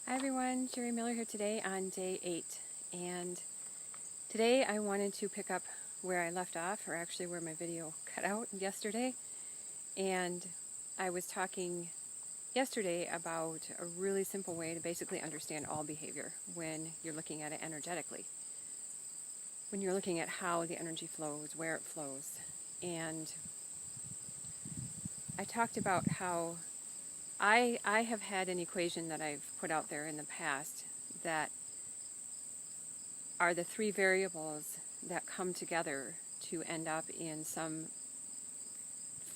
Hi everyone, Sherry Miller here today on day 8, and today I wanted to pick up where I left off, or actually where my video cut out yesterday. And I was talking yesterday about a really simple way to basically understand all behavior when you're looking at it energetically, when you're looking at how the energy flows, where it flows. And I talked about how I have had an equation that I've put out there in the past that are the three variables that come together to end up in some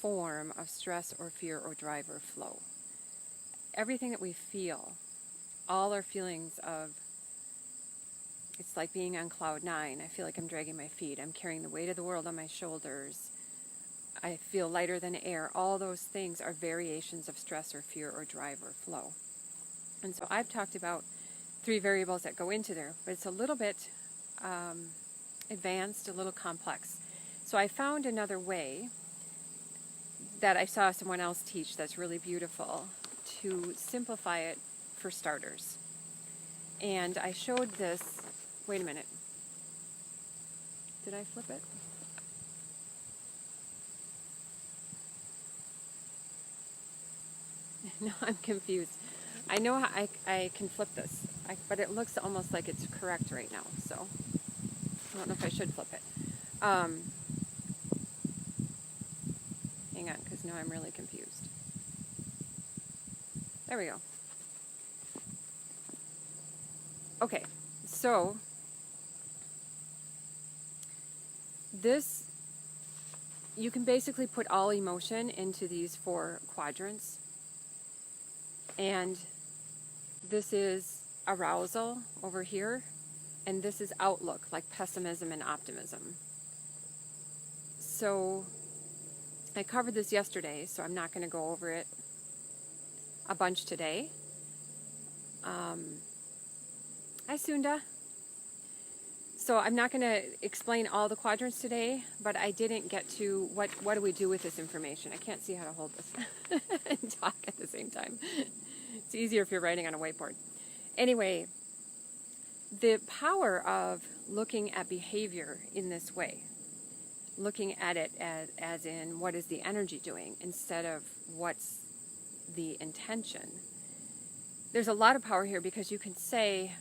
form of stress or fear or drive or flow. Everything that we feel, all our feelings of, it's like being on cloud 9. I feel like I'm dragging my feet. I'm carrying the weight of the world on my shoulders. I feel lighter than air. All those things are variations of stress or fear or drive or flow. And so I've talked about three variables that go into there, but it's a little bit advanced, a little complex. So I found another way that I saw someone else teach that's really beautiful to simplify it for starters. And I showed this, wait a minute. Did I flip it? No, I'm confused. I know how I can flip this, but it looks almost like it's correct right now, so I don't know if I should flip it. Hang on, because now I'm really confused. There we go. Okay, so this, you can basically put all emotion into these four quadrants. And this is arousal over here, and this is outlook, like pessimism and optimism. So I covered this yesterday, so I'm not going to go over it a bunch today. Hi, Sunda. So I'm not going to explain all the quadrants today, but I didn't get to what do we do with this information. I can't see how to hold this and talk at the same time. It's easier if you're writing on a whiteboard. Anyway, the power of looking at behavior in this way, looking at it as in what is the energy doing instead of what's the intention. There's a lot of power here because you can say,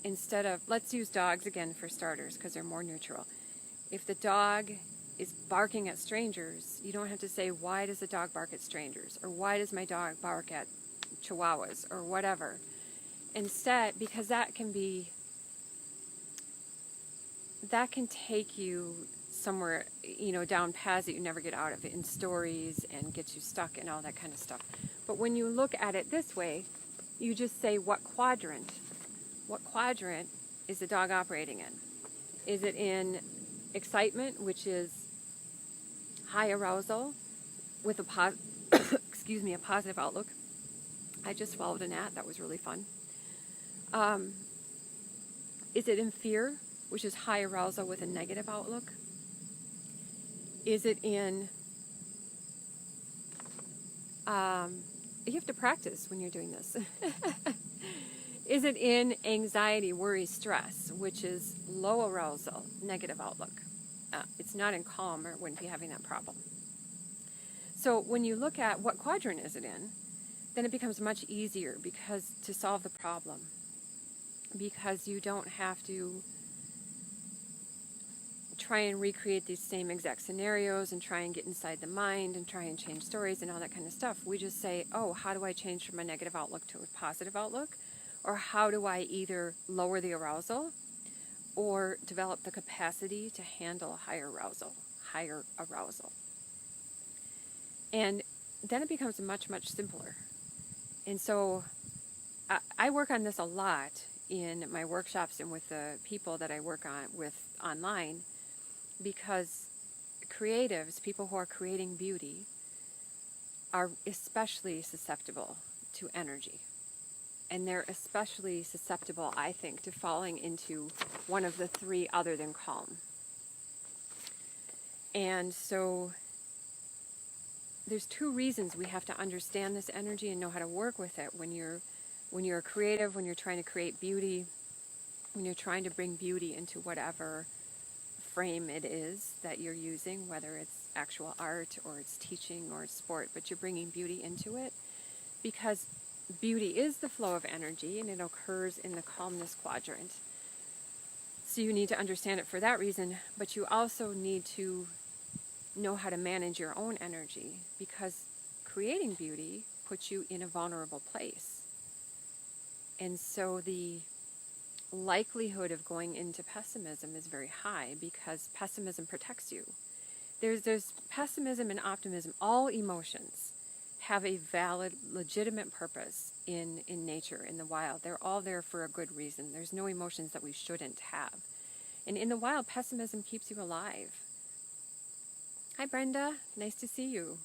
instead of, let's use dogs again for starters because they're more neutral. If the dog is barking at strangers, you don't have to say, why does the dog bark at strangers? Or why does my dog bark at chihuahuas or whatever? Instead, because that can take you somewhere, down paths that you never get out of, in stories, and get you stuck and all that kind of stuff. But when you look at it this way, you just say, what quadrant is the dog operating in? Is it in excitement, which is high arousal with a positive outlook? I just swallowed a gnat. That was really fun. Is it in fear, which is high arousal with a negative outlook? Is it in, you have to practice when you're doing this. Is it in anxiety, worry, stress, which is low arousal, negative outlook? It's not in calm, or it wouldn't be having that problem. So when you look at what quadrant is it in, then it becomes much easier to solve the problem, because you don't have to try and recreate these same exact scenarios and try and get inside the mind and try and change stories and all that kind of stuff. We just say, oh, how do I change from a negative outlook to a positive outlook? Or how do I either lower the arousal or develop the capacity to handle higher arousal? And then it becomes much, much simpler. And so I work on this a lot in my workshops and with the people that I work with online, because creatives, people who are creating beauty, are especially susceptible to energy. And they're especially susceptible, I think, to falling into one of the three other than calm. And so there's two reasons we have to understand this energy and know how to work with it when you're When you're creative, when you're trying to create beauty, when you're trying to bring beauty into whatever frame it is that you're using, whether it's actual art or it's teaching or it's sport, but you're bringing beauty into it, because beauty is the flow of energy and it occurs in the calmness quadrant. So you need to understand it for that reason, but you also need to know how to manage your own energy, because creating beauty puts you in a vulnerable place. And so the likelihood of going into pessimism is very high, because pessimism protects you. There's pessimism and optimism. All emotions have a valid, legitimate purpose in nature, in the wild. They're all there for a good reason. There's no emotions that we shouldn't have. And in the wild, pessimism keeps you alive. Hi, Brenda. Nice to see you.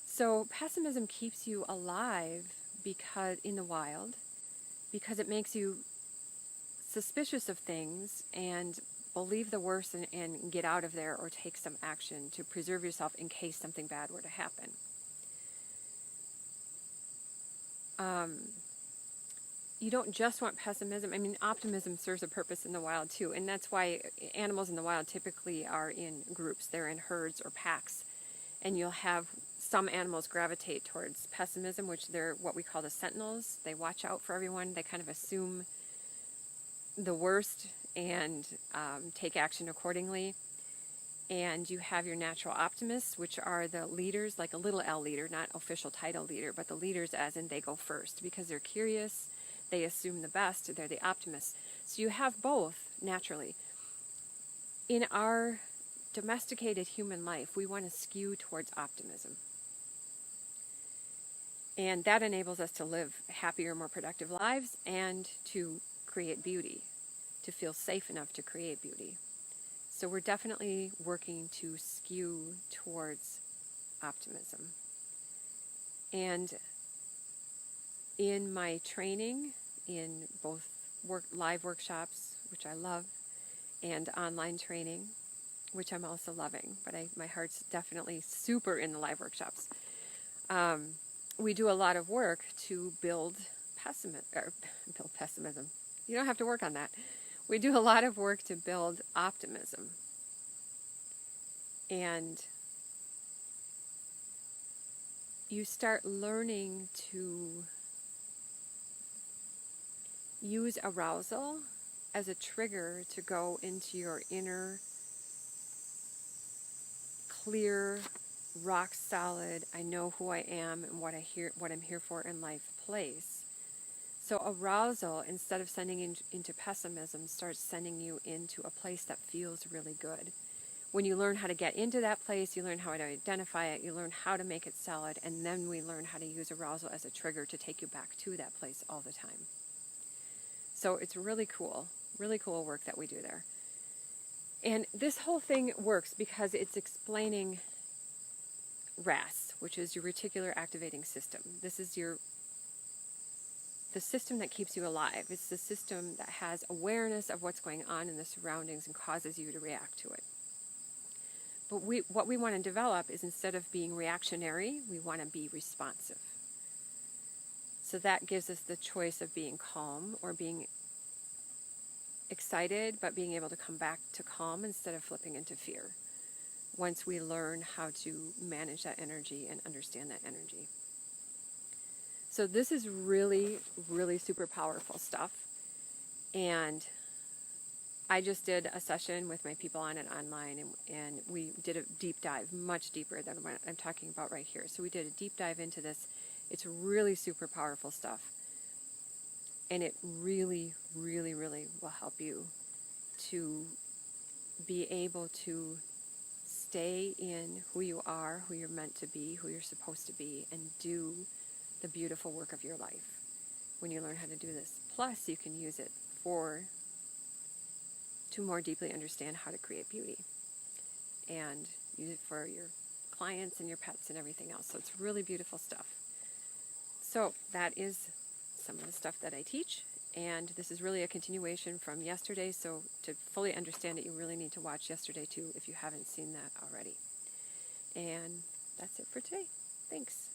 So pessimism keeps you alive because in the wild, because it makes you suspicious of things and believe the worst and get out of there or take some action to preserve yourself in case something bad were to happen. You don't just want pessimism. I mean, optimism serves a purpose in the wild too, and that's why animals in the wild typically are in groups. They're in herds or packs, and you'll have some animals gravitate towards pessimism, which they're what we call the sentinels. They watch out for everyone. They kind of assume the worst and take action accordingly. And you have your natural optimists, which are the leaders, like a little L leader, not official title leader, but the leaders as in they go first because they're curious, they assume the best, they're the optimists. So you have both naturally. In our domesticated human life, we want to skew towards optimism. And that enables us to live happier, more productive lives and to create beauty, to feel safe enough to create beauty. So we're definitely working to skew towards optimism. And in my training, in both live workshops, which I love, and online training, which I'm also loving, but my heart's definitely super in the live workshops. We do a lot of work to build pessimism. You don't have to work on that. We do a lot of work to build optimism. And you start learning to use arousal as a trigger to go into your inner, clear, rock solid, I know who I am and what I'm here for in life place. So arousal, instead of sending into pessimism, starts sending you into a place that feels really good. When you learn how to get into that place, you learn how to identify it, you learn how to make it solid, and then we learn how to use arousal as a trigger to take you back to that place all the time. So it's really cool work that we do there. And this whole thing works because it's explaining RAS, which is your reticular activating system. This is the system that keeps you alive. It's the system that has awareness of what's going on in the surroundings and causes you to react to it. But what we want to develop is, instead of being reactionary, we want to be responsive. So that gives us the choice of being calm or being excited, but being able to come back to calm instead of flipping into fear, once we learn how to manage that energy and understand that energy. So this is really, really super powerful stuff. And I just did a session with my people on it online, and we did a deep dive, much deeper than what I'm talking about right here. So we did a deep dive into this. It's really super powerful stuff. And it really, really, really will help you to be able to stay in who you are, who you're meant to be, who you're supposed to be, and do the beautiful work of your life when you learn how to do this. Plus, you can use it to more deeply understand how to create beauty, and use it for your clients and your pets and everything else. So it's really beautiful stuff. So that is some of the stuff that I teach, and this is really a continuation from yesterday. So to fully understand it, you really need to watch yesterday too if you haven't seen that already. And that's it for today. Thanks.